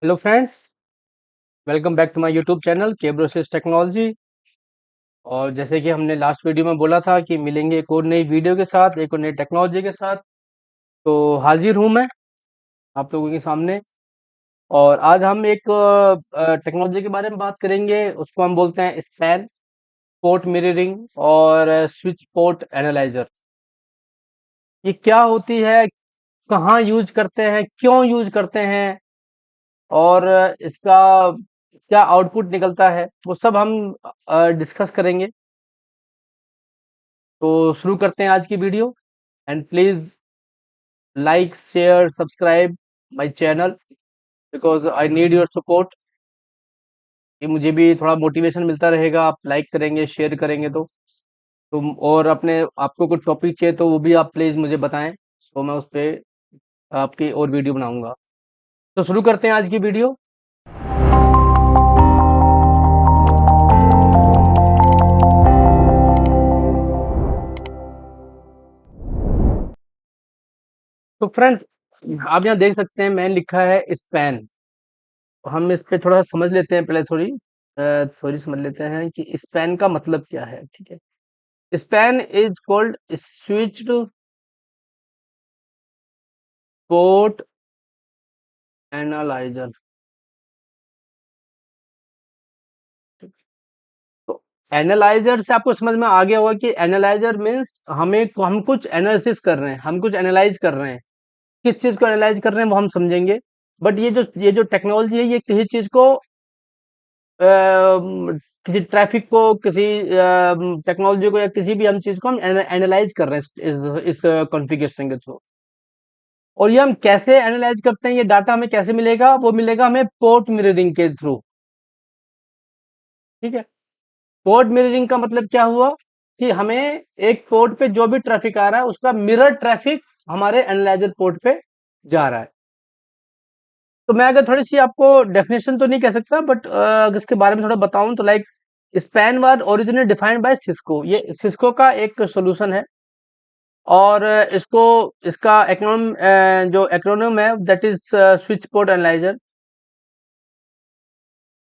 Hello friends, welcome back to my YouTube channel केब्रोसिस technology. और जैसे कि हमने लास्ट वीडियो में बोला था कि मिलेंगे एक और नई वीडियो के साथ, एक और नई टेक्नोलॉजी के साथ। तो हाजिर हूं मैं आप लोगों के सामने। और आज हम एक टेक्नोलॉजी के बारे में बात करेंगे। उसको हम बोलते हैं स्पैन, पोर्ट मिररिंग और स्विच पोर्ट एनालाइजर। ये क्या होती है, कहाँ यूज करते हैं, क्यों यूज करते हैं और इसका क्या आउटपुट निकलता है, वो सब हम डिस्कस करेंगे। तो शुरू करते हैं आज की video. And please like share subscribe my channel because I need your support. ये मुझे भी थोड़ा मोटिवेशन मिलता रहेगा, आप लाइक करेंगे शेयर करेंगे तो तुम। और अपने आपको कुछ टॉपिक चाहिए तो वो भी आप प्लीज मुझे बताएं, तो मैं उस पर आपकी और वीडियो बनाऊंगा। तो शुरू करते हैं आज की वीडियो। तो फ्रेंड्स, आप यहाँ देख सकते हैं मैंने लिखा है स्पैन। हम इस पे थोड़ा समझ लेते हैं, पहले थोड़ी समझ लेते हैं कि स्पैन का मतलब क्या है। ठीक है, span is called switched port analyser. तो एनालाइजर से आपको समझ में आ गया होगा कि एनालाइजर मीन्स हम कुछ एनालिसिस कर रहे हैं, हम कुछ एनालाइज कर रहे हैं। किस चीज को एनालाइज कर रहे हैं वो हम समझेंगे। बट ये जो टेक्नोलॉजी है, ये किसी चीज को किसी ट्रैफिक को, किसी टेक्नोलॉजी को या किसी भी हम चीज को हम एनालाइज कर रहे हैं इस कॉन्फ़िगरेशन के थ्रू। और ये हम कैसे एनालाइज करते हैं, ये डाटा हमें कैसे मिलेगा, वो मिलेगा हमें पोर्ट मिररिंग के थ्रू। ठीक है, पोर्ट मिररिंग का मतलब क्या हुआ कि हमें एक पोर्ट पे जो भी ट्रैफिक आ रहा है उसका मिरर ट्रैफिक हमारे एनालाइजर पोर्ट पे जा रहा है। तो मैं अगर थोड़ी सी आपको डेफिनेशन तो नहीं कह सकता, बट इसके बारे में थोड़ा बताऊं तो like span was originally defined by Cisco. ये सिस्को का एक सॉल्यूशन है। और इसको इसका एक्रोनिम जो एक्रोनिम है that is switch port analyser.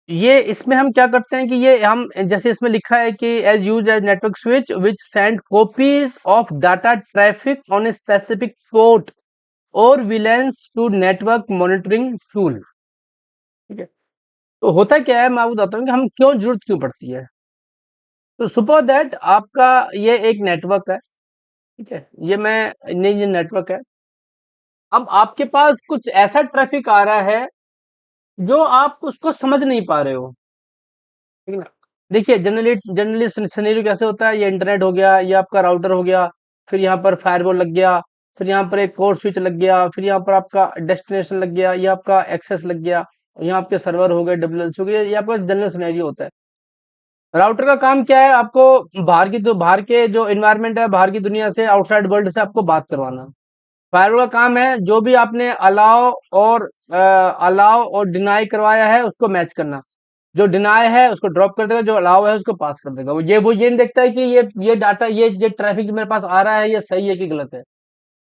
ये इसमें हम क्या करते हैं कि ये हम जैसे इसमें लिखा है कि as use as network switch which send copies of data traffic on a specific port और VLANs to network monitoring tool. ठीक है, तो होता क्या है मैं आपको बताता हूँ कि हम क्यों जरूरत क्यों पड़ती है। तो सुपर दैट आपका ये एक नेटवर्क है। ठीक है, ये नेटवर्क है। अब आपके पास कुछ ऐसा ट्रैफिक आ रहा है जो आप उसको समझ नहीं पा रहे हो। ठीक है ना। देखिए, जनरली जनरली सिनेरियो कैसे होता है, ये इंटरनेट हो गया, ये आपका राउटर हो गया, फिर यहाँ पर फायरवॉल लग गया, फिर यहाँ पर एक कोर स्विच लग गया, फिर यहाँ पर आपका डेस्टिनेशन लग गया, ये आपका एक्सेस लग गया, यहाँ आपके सर्वर हो गए, डब्ल्यूएल हो गए। ये आपका जनरल सिनेरियो होता है। राउटर का काम क्या है, आपको बाहर के जो इन्वायरमेंट है, बाहर की दुनिया से, आउटसाइड वर्ल्ड से आपको बात करवाना। फायरवॉल का काम है जो भी आपने अलाउ और डिनाई करवाया है उसको मैच करना। जो डिनाई है उसको ड्रॉप कर देगा, जो अलाउ है उसको पास कर देगा। वो ये नहीं देखता है कि ये डाटा, ये ट्रैफिक जो मेरे पास आ रहा है ये सही है कि गलत है।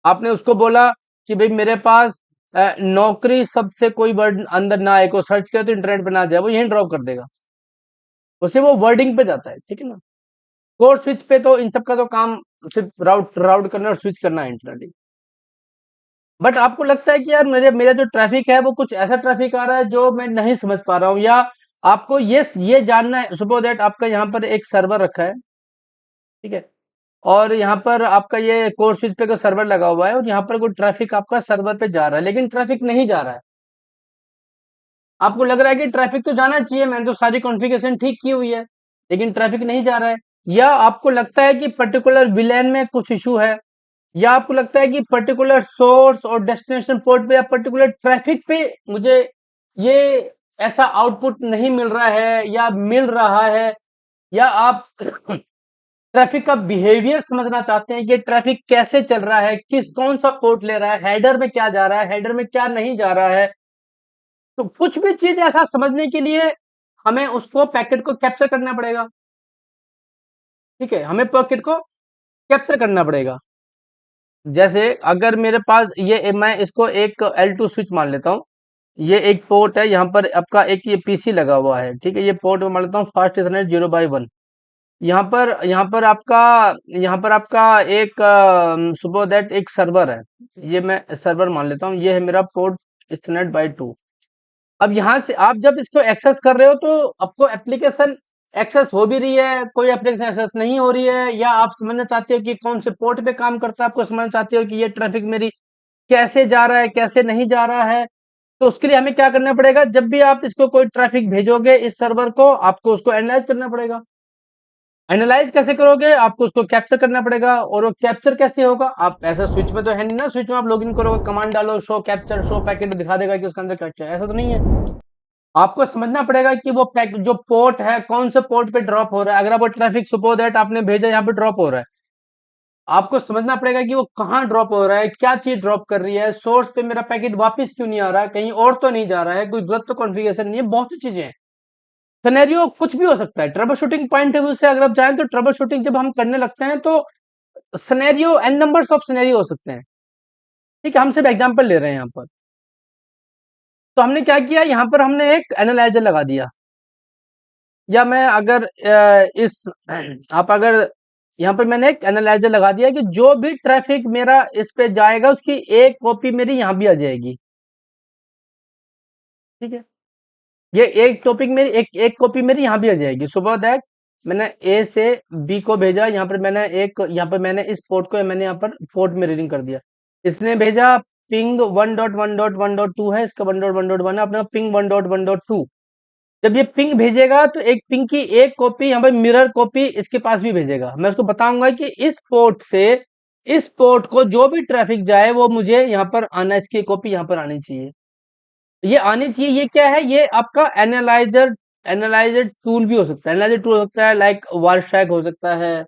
आपने उसको बोला कि भाई मेरे पास नौकरी सबसे कोई वर्ड अंदर ना आए, को सर्च करे तो इंटरनेट पे ना जाए, वो यही ड्रॉप कर देगा। उससे वो वर्डिंग पे जाता है। ठीक है ना। कोर स्विच पे तो इन सब का तो काम सिर्फ राउट राउट करना और स्विच करना है इंटरनेट। बट आपको लगता है कि यार मेरे मेरा जो ट्रैफिक है वो कुछ ऐसा ट्रैफिक आ रहा है जो मैं नहीं समझ पा रहा हूँ, या आपको ये जानना है। सपोज दैट आपका यहाँ पर एक सर्वर रखा है। ठीक है, और यहाँ पर आपका ये कोर स्विच पे का सर्वर लगा हुआ है और यहाँ पर कोई ट्रैफिक आपका सर्वर पे जा रहा है लेकिन ट्रैफिक नहीं जा रहा है। आपको लग रहा है कि ट्रैफिक तो जाना चाहिए, मैंने तो सारी कॉन्फ़िगरेशन ठीक की हुई है, लेकिन ट्रैफिक नहीं जा रहा है। या आपको लगता है कि पर्टिकुलर विलेन में कुछ इशू है, या आपको लगता है कि पर्टिकुलर सोर्स और डेस्टिनेशन पोर्ट पे या पर्टिकुलर ट्रैफिक पे मुझे ये ऐसा आउटपुट नहीं मिल रहा है या मिल रहा है। या आप ट्रैफिक का बिहेवियर समझना चाहते हैं कि ट्रैफिक कैसे चल रहा है, किस कौन सा पोर्ट ले रहा है, हेडर में क्या जा रहा है, हेडर में क्या नहीं जा रहा है। तो कुछ भी चीज ऐसा समझने के लिए हमें उसको पैकेट को कैप्चर करना पड़ेगा। ठीक है, हमें पैकेट को कैप्चर करना पड़ेगा। जैसे अगर मेरे पास ये मैं इसको एक L2 स्विच मान लेता हूं। ये एक पोर्ट है, यहाँ पर आपका एक ये पीसी लगा हुआ है, ठीक है। ये पोर्ट मैं मान लेता हूँ फास्ट इथरनेट 0/1। यहाँ पर आपका एक सुपर दैट एक सर्वर है, ये मैं सर्वर मान लेता हूँ। ये है मेरा पोर्ट इथरनेट/2। अब यहाँ से आप जब इसको एक्सेस कर रहे हो तो आपको एप्लीकेशन एक्सेस हो भी रही है, कोई एप्लीकेशन एक्सेस नहीं हो रही है, या आप समझना चाहते हो कि कौन से पोर्ट पे काम करता है, आपको समझना चाहते हो कि ये ट्रैफिक मेरी कैसे जा रहा है, कैसे नहीं जा रहा है। तो उसके लिए हमें क्या करना पड़ेगा, जब भी आप इसको कोई ट्रैफिक भेजोगे इस सर्वर को, आपको उसको एनालाइज करना पड़ेगा। एनालाइज कैसे करोगे, आपको उसको कैप्चर करना पड़ेगा। और वो कैप्चर कैसे होगा, आप ऐसा स्विच में तो है नहीं ना, स्विच में आप लॉगिन करोगे, कमांड डालो, शो कैप्चर, शो पैकेट दिखा देगा कि उसके अंदर क्या क्या है, ऐसा तो नहीं है। आपको समझना पड़ेगा कि वो पैक जो पोर्ट है कौन से पोर्ट पे ड्रॉप हो रहा है। अगर आप वो ट्रैफिक सपोज दैट आपने भेजा यहाँ पे ड्रॉप हो रहा है, आपको समझना पड़ेगा कि वो कहाँ ड्रॉप हो रहा है, क्या चीज ड्रॉप कर रही है, सोर्स पे मेरा पैकेट वापस क्यों नहीं आ रहा है, कहीं और तो नहीं जा रहा है, कोई गलत तो कॉन्फ़िगरेशन नहीं है, बहुत सी चीजें हैं। सिनेरियो कुछ भी हो सकता है। Trouble shooting point of view से अगर आप जाएं तो ट्रबल शूटिंग जब हम करने लगते हैं तो scenario N numbers of scenario हो सकते हैं, ठीक है। हम सिर्फ एग्जांपल ले रहे हैं यहाँ पर। तो हमने क्या किया, यहाँ पर हमने एक एनालाइजर लगा दिया, या मैं अगर इस आप अगर यहाँ पर मैंने एक एनालाइजर लगा दिया कि जो भी ट्रैफिक मेरा इस पे जाएगा उसकी एक कॉपी मेरी यहाँ भी आ जाएगी, ठीक है। ये एक टॉपिक मेरी एक एक कॉपी मेरी यहाँ भी आ जाएगी। सुबह दैट मैंने ए से बी को भेजा, यहाँ पर मैंने एक यहाँ पर मैंने इस पोर्ट को मैंने यहाँ पर पोर्ट मिररिंग कर दिया। इसने भेजा पिंग 1.1.1.2 है, इसका 1.1.1 है, अपना पिंग 1.1.2। जब ये पिंग भेजेगा तो एक पिंग की एक कॉपी यहाँ पर मिरर कॉपी इसके पास भी भेजेगा। मैं उसको बताऊंगा कि इस पोर्ट से इस पोर्ट को जो भी ट्रैफिक जाए वो मुझे यहाँ पर आना, इसकी कॉपी यहाँ पर आनी चाहिए, ये आनी चाहिए। ये क्या है, ये आपका एनालाइजर एनालाइजर टूल भी हो सकता है। एनालाइजर टूल हो सकता है लाइक वारशैक हो सकता है,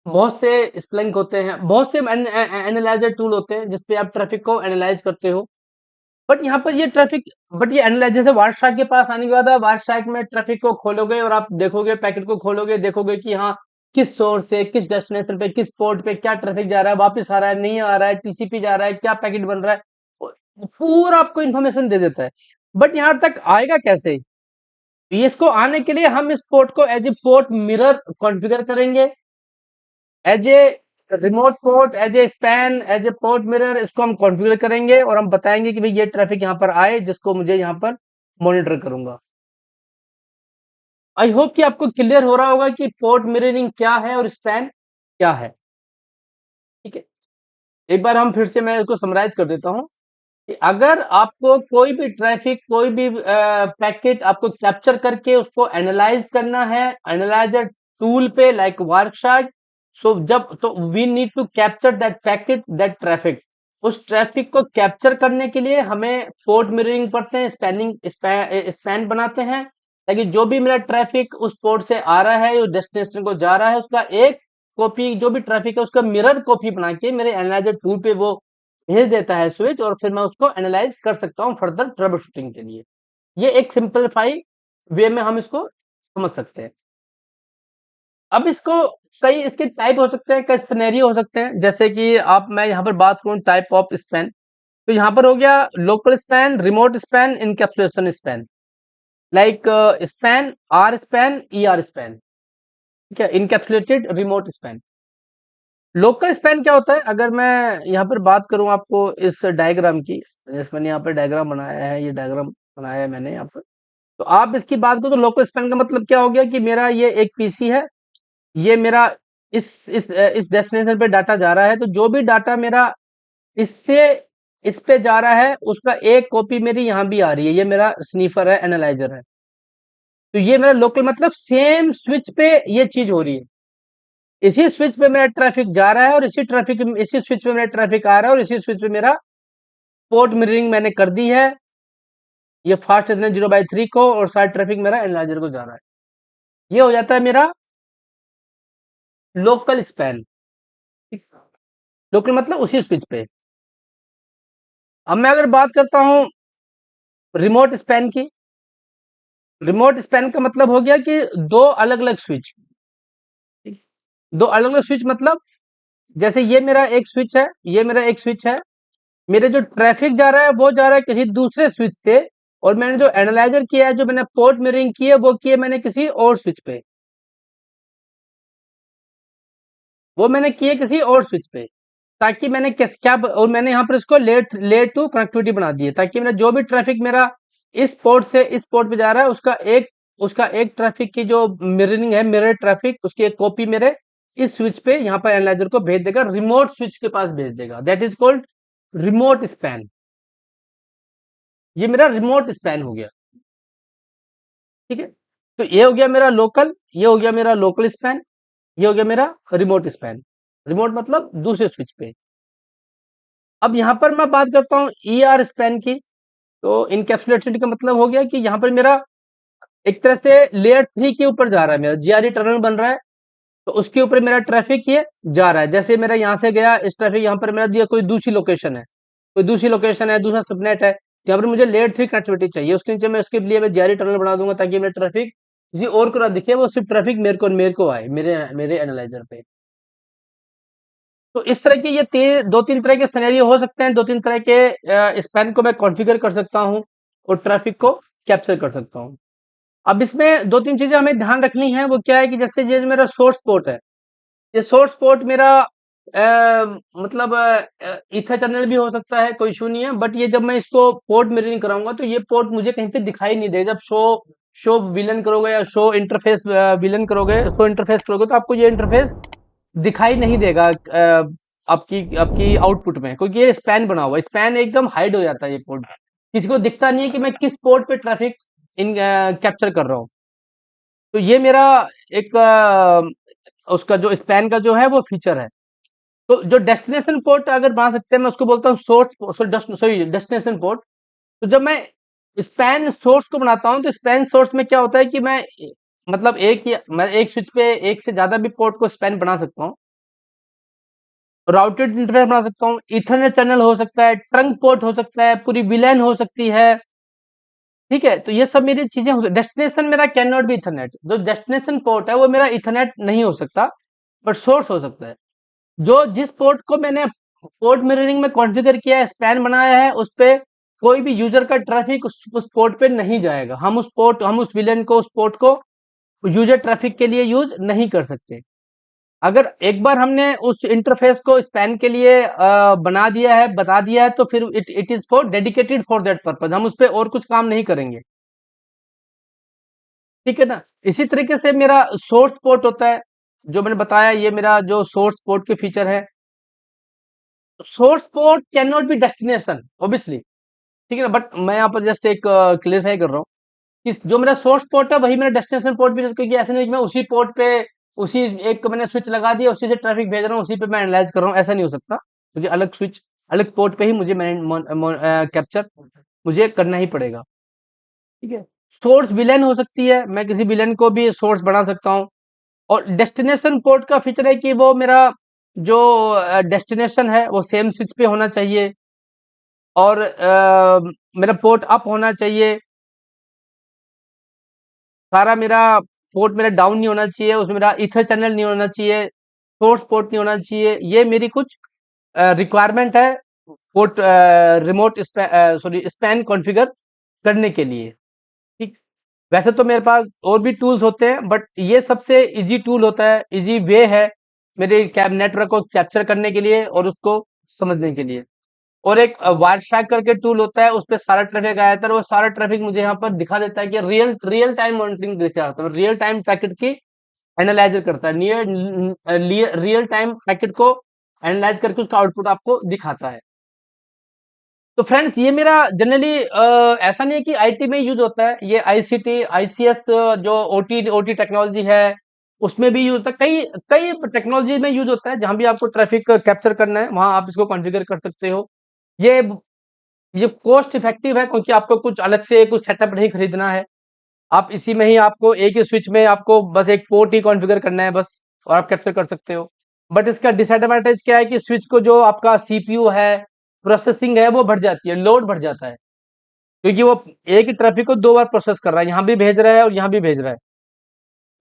बहुत से स्प्लिंक होते हैं, बहुत से एनालाइजर टूल होते हैं जिसपे आप ट्रैफिक को एनालाइज करते हो। बट यहाँ पर ये ट्रैफिक बट ये एनालाइज जैसे वारशैक के पास आने के बाद आप वारशैक में ट्रैफिक को खोलोगे और आप देखोगे, पैकेट को खोलोगे, देखोगे कि हाँ किस सोर्स से किस डेस्टिनेशन पे किस पोर्ट पे क्या ट्रैफिक जा रहा है, वापस आ रहा है, नहीं आ रहा है, टीसीपी जा रहा है, क्या पैकेट बन रहा है, वो पूरा आपको इन्फॉर्मेशन दे देता है। बट यहाँ तक आएगा कैसे, इसको आने के लिए हम इस पोर्ट को as a port mirror configure करेंगे, as a remote port, as a span, as a port mirror, इसको हम कॉन्फ़िगर करेंगे और हम बताएंगे कि भाई ये ट्रैफिक यहाँ पर आए जिसको मुझे यहाँ पर मॉनिटर करूंगा। आई होप कि आपको क्लियर हो रहा होगा कि पोर्ट मिररिंग क्या है और स्पैन क्या है, ठीक है। एक बार हम फिर से मैं इसको समराइज कर देता हूँ कि अगर आपको कोई भी ट्रैफिक, कोई भी पैकेट आपको कैप्चर करके उसको एनालाइज करना है एनालाइजर टूल पे लाइक वार्कशार्क, सो जब तो we need to capture that packet that traffic. उस ट्रैफिक को कैप्चर करने के लिए हमें पोर्ट मिररिंग पढ़ते हैं, स्पैन बनाते हैं, ताकि जो भी मेरा ट्रैफिक उस पोर्ट से आ रहा है, उस डेस्टिनेशन को जा रहा है, उसका एक कॉपी, जो भी ट्रैफिक है उसका मिरर कॉपी बना के मेरे एनालाइजर टूल पे वो भेज देता है स्विच, और फिर मैं उसको एनालाइज कर सकता हूँ फर्दर ट्रबल शूटिंग के लिए। ये एक सिंपलीफाई वे में हम इसको समझ सकते हैं। अब इसको कई इसके टाइप हो सकते हैं, कई सिनेरियो हो सकते हैं, जैसे कि आप मैं यहाँ पर बात करूँ टाइप ऑफ स्पैन, तो यहाँ पर हो गया local span, remote span, encapsulation span, like span, R span, E R span, ठीक है, encapsulated remote span. Local span क्या होता है, अगर मैं यहाँ पर बात करूं आपको इस डायग्राम की, जैसे मैंने यहाँ पर डायग्राम बनाया है, ये डायग्राम बनाया है मैंने यहाँ पर, तो आप इसकी बात करो तो लोकल स्पैन का मतलब क्या हो गया कि मेरा ये एक पीसी है, ये मेरा इस डेस्टिनेशन पे डाटा जा रहा है, तो जो भी डाटा मेरा इससे इस पे जा रहा है उसका एक कॉपी मेरी यहाँ भी आ रही है, ये मेरा स्नीफर है, एनालाइजर है। तो ये मेरा लोकल मतलब सेम स्विच पे ये चीज हो रही है, इसी स्विच पे मेरा ट्रैफिक जा रहा है और इसी स्विच पे मेरा ट्रैफिक आ रहा है और इसी स्विच पे मेरा पोर्ट मिररिंग मैंने कर दी है, ये फास्ट इथरनेट 0/3 को, और सारा ट्रैफिक मेरा एनालाइजर को जा रहा है। ये हो जाता है मेरा लोकल स्पैन, लोकल मतलब उसी स्विच पे। अब मैं अगर बात करता हूं रिमोट स्पैन की, रिमोट स्पैन का मतलब हो गया कि दो अलग अलग स्विच, दो अलग अलग स्विच मतलब जैसे ये मेरा एक स्विच है, ये मेरा एक स्विच है, मेरे जो ट्रैफिक जा रहा है वो जा रहा है किसी दूसरे स्विच से, और मैंने जो एनालाइजर किया है, जो मैंने पोर्ट मिररिंग की है, वो की है मैंने किसी और स्विच पे, वो मैंने की है किसी और स्विच पे, ताकि मैंने किस क्या और मैंने यहाँ पर इसको लेयर टू कनेक्टिविटी बना दी है, ताकि मेरा जो भी ट्रैफिक मेरा इस पोर्ट से इस पोर्ट पे जा रहा है, उसका एक ट्रैफिक की जो मिररिंग है, मिरर ट्रैफिक, उसकी एक कॉपी मेरे इस स्विच पे यहाँ पर एनालाइजर को भेज देगा, रिमोट स्विच के पास भेज देगा। That is called remote span. ये मेरा रिमोट स्पैन हो गया। ठीक है, तो ये हो गया मेरा लोकल, ये हो गया मेरा लोकल स्पैन, ये हो गया मेरा रिमोट स्पैन। रिमोट मतलब दूसरे स्विच पे। अब यहाँ पर मैं बात करता हूँ ई आर स्पैन की। तो इनकैप्सुलेटेड का मतलब हो गया कि यहाँ पर मेरा एक तरह से लेयर 3 के ऊपर जा रहा है, मेरा जीआरई टनल बन रहा है, तो उसके ऊपर मेरा ट्रैफिक ये जा रहा है। जैसे मेरा यहाँ से गया इस ट्रैफिक, यहाँ पर मेरा दिया कोई दूसरी लोकेशन है, कोई दूसरी लोकेशन है, दूसरा सबनेट है, तो यहाँ पर मुझे लेयर 3 कनेक्टिविटी चाहिए, उसके नीचे मैं उसके लिए मैं जीआरई टनल बना दूंगा, ताकि मेरा ट्रैफिक किसी और को ना दिखे, वो सिर्फ ट्रैफिक मेरे को आए, मेरे मेरे एनालाइजर पे। तो इस तरह के ये दो तीन तरह के सिनेरियो हो सकते हैं, दो तीन तरह के स्पैन को मैं कॉन्फ़िगर कर सकता हूँ और ट्रैफिक को कैप्चर कर सकता हूँ। अब इसमें दो तीन चीजें हमें ध्यान रखनी है, वो क्या है कि जैसे ये जो मेरा सोर्स पोर्ट है, ये सोर्स पोर्ट मेरा मतलब ईथर चैनल भी हो सकता है, कोई इशू नहीं है, बट ये जब मैं इसको पोर्ट मिररिंग कराऊंगा, तो ये पोर्ट मुझे कहीं पे दिखाई नहीं देगा। जब शो शो विलन करोगे या शो इंटरफेस विलन करोगे, शो इंटरफेस करोगे, तो आपको ये इंटरफेस दिखाई नहीं देगा आपकी आपकी आउटपुट में, क्योंकि ये स्पैन बना हुआ है, स्पैन एकदम हाइड हो जाता है ये पोर्ट, किसी को दिखता नहीं है कि मैं किस पोर्ट पे ट्रैफिक इन कैप्चर कर रहा हूँ। तो ये मेरा एक उसका जो स्पैन का जो है वो फीचर है। तो जो डेस्टिनेशन पोर्ट अगर बना सकते हैं, मैं उसको बोलता हूँ सोर्स, सॉरी डेस्टिनेशन पोर्ट। तो जब मैं स्पैन सोर्स को बनाता हूँ, तो स्पैन सोर्स में क्या होता है कि मतलब मैं एक स्विच पे एक से ज्यादा भी पोर्ट को स्पैन बना सकता हूँ, राउटेड इंटरफेस बना सकता हूँ, इथरनेट चैनल हो सकता है, ट्रंक पोर्ट हो सकता है, पूरी विलैन हो सकती है। ठीक है, तो ये सब मेरी चीजें हो सकती। डेस्टिनेशन मेरा कैन नॉट बी इथरनेट, जो डेस्टिनेशन पोर्ट है वो मेरा इथरनेट नहीं हो सकता, बट सोर्स हो सकता है। जो जिस पोर्ट को मैंने पोर्ट मिररिंग में कॉन्फ़िगर किया है, स्पैन बनाया है, उस पे कोई भी यूजर का ट्रैफिक उस पोर्ट पे नहीं जाएगा। हम उस विलेन को, उस पोर्ट को यूजर ट्रैफिक के लिए यूज नहीं कर सकते। अगर एक बार हमने उस इंटरफेस को स्पैन के लिए बना दिया है, बता दिया है, तो फिर it it is for dedicated for that purpose, हम उस पे और कुछ काम नहीं करेंगे। ठीक है ना। इसी तरीके से मेरा सोर्स पोर्ट होता है, जो मैंने बताया, ये मेरा जो सोर्स पोर्ट के फीचर है। Source port can not be destination obviously. ठीक है ना, बट मैं यहाँ पर जस्ट एक क्लियरिफाई कर रहा हूँ कि जो मेरा सोर्स पोर्ट है वही मेरा डेस्टिनेशन पोर्ट भी है, क्योंकि ऐसा नहीं कि मैं उसी पोर्ट पे उसी एक को मैंने स्विच लगा दिया, उसी से ट्रैफिक भेज रहा हूँ, उसी पे मैं एनालाइज कर रहा हूँ, ऐसा नहीं हो सकता। मुझे अलग स्विच, अलग पोर्ट पे ही मुझे कैप्चर मुझे करना ही पड़ेगा। ठीक है, सोर्स विलेन हो सकती है, मैं किसी विलेन को भी सोर्स बना सकता हूँ। और डेस्टिनेशन पोर्ट का फीचर है कि वो मेरा जो डेस्टिनेशन है वो सेम स्विच पे होना चाहिए, और मेरा पोर्ट अप होना चाहिए, सारा मेरा पोर्ट मेरा डाउन नहीं होना चाहिए, उसमें मेरा ईथर चैनल नहीं होना चाहिए, सोर्स पोर्ट नहीं होना चाहिए। ये मेरी कुछ रिक्वायरमेंट है port remote sorry span configure करने के लिए। ठीक, वैसे तो मेरे पास और भी टूल्स होते हैं, बट ये सबसे इजी टूल होता है, इजी वे है मेरे कैब नेटवर्क को कैप्चर करने के लिए और उसको समझने के लिए। और एक वायर ट्रैक करके टूल होता है, उस पे सारा ट्रैफिक आया था, और वो सारा ट्रैफिक मुझे यहाँ पर दिखा देता है कि रियल रियल टाइम मॉनिटरिंग दिखाता है, रियल टाइम पैकेट की एनालाइजर करता है, रियल टाइम पैकेट को एनालाइज करके उसका आउटपुट आपको दिखाता है। तो फ्रेंड्स, ये मेरा जनरली ऐसा नहीं है कि आईटी में यूज होता है, ये आईसीटी आईसीएस जो ओटी ओटी टेक्नोलॉजी है उसमें भी यूज होता है, कई कई टेक्नोलॉजी में यूज होता है। जहां भी आपको ट्रैफिक कैप्चर करना है, वहां आप इसको कॉन्फ़िगर कर सकते हो। ये ये कॉस्ट इफेक्टिव है, क्योंकि आपको कुछ अलग से कुछ सेटअप नहीं खरीदना है। आप इसी में ही, आपको एक ही स्विच में आपको बस एक पोर्ट ही कॉन्फ़िगर करना है बस, और आप कैप्चर कर सकते हो। बट इसका डिसएडवांटेज क्या है कि स्विच को जो आपका सीपीयू है, प्रोसेसिंग है, वो बढ़ जाती है, लोड बढ़ जाता है, क्योंकि वो एक ही ट्रैफिक को दो बार प्रोसेस कर रहा है, यहाँ भी भेज रहा है और यहाँ भी भेज रहा है,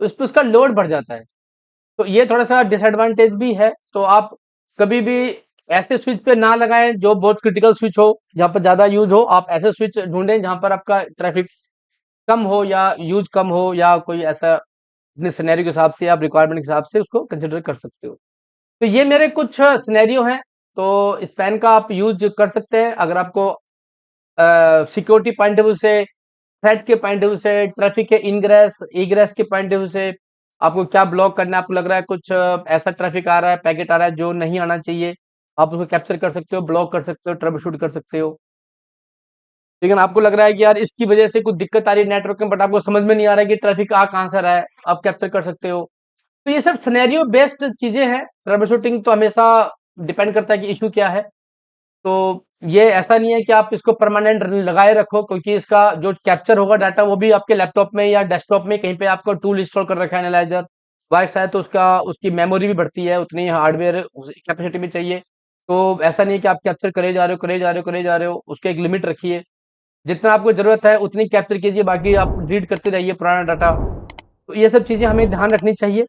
तो इस पे उसका लोड बढ़ जाता है। तो ये थोड़ा सा डिसएडवांटेज भी है। तो आप कभी भी ऐसे स्विच पे ना लगाएं जो बहुत क्रिटिकल स्विच हो, जहाँ पर ज्यादा यूज हो। आप ऐसे स्विच ढूंढें जहां पर आपका ट्रैफिक कम हो या यूज कम हो, या कोई ऐसा अपने सिनेरियो के हिसाब से, आप रिक्वायरमेंट के हिसाब से उसको कंसिडर कर सकते हो। तो ये मेरे कुछ सिनेरियो हैं। तो इस पेन का आप यूज कर सकते हैं अगर आपको सिक्योरिटी पॉइंट ऑफ व्यू से, थ्रेट के पॉइंट ऑफ व्यू से, ट्रैफिक के इनग्रेस इग्रेस के पॉइंट ऑफ व्यू से, आपको क्या ब्लॉक करना है। आपको लग रहा है कुछ ऐसा ट्रैफिक आ रहा है, पैकेट आ रहा है जो नहीं आना चाहिए, आप उसको कैप्चर कर सकते हो, ब्लॉक कर सकते हो, ट्रबल शूट कर सकते हो। लेकिन आपको लग रहा है कि यार इसकी वजह से कुछ दिक्कत आ रही है नेटवर्क में, बट आपको समझ में नहीं आ रहा है कि ट्रैफिक आ कहाँ से रहा है, आप कैप्चर कर सकते हो। तो ये सब सिनेरियो बेस्ड चीजें हैं। ट्रबल शूटिंग तो हमेशा डिपेंड करता है कि इशू क्या है। तो ये ऐसा नहीं है कि आप इसको परमानेंट लगाए रखो, क्योंकि इसका जो कैप्चर होगा डाटा वो भी आपके लैपटॉप में या डेस्कटॉप में कहीं पे आपको टूल इंस्टॉल कर रखा है, एनालाइजर वाइस है, तो उसका उसकी मेमोरी भी बढ़ती है, उतनी हार्डवेयर कैपेसिटी भी चाहिए। तो ऐसा नहीं है कि आप कैप्चर करे जा रहे हो, करे जा रहे हो, करे जा रहे हो, उसके एक लिमिट रखिए। जितना आपको जरूरत है उतनी कैप्चर कीजिए, बाकी आप रीड करते रहिए पुराना डाटा। तो ये सब चीजें हमें ध्यान रखनी चाहिए।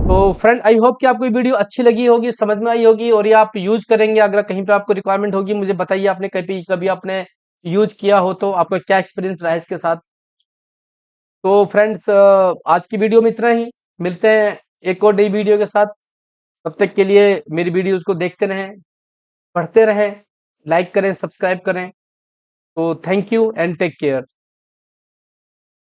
तो फ्रेंड, आई होप कि आपको ये वीडियो अच्छी लगी होगी, समझ में आई होगी, और ये आप यूज करेंगे। अगर कहीं पे आपको रिक्वायरमेंट होगी मुझे बताइए, आपने कभी कभी आपने यूज किया हो तो आपका क्या एक्सपीरियंस रहा है इसके साथ। तो फ्रेंड्स, आज की वीडियो में इतना ही। मिलते हैं एक और नई वीडियो के साथ। तब तक के लिए मेरी वीडियोस को देखते रहें, पढ़ते रहें, लाइक करें, सब्सक्राइब करें। तो thank you and take care.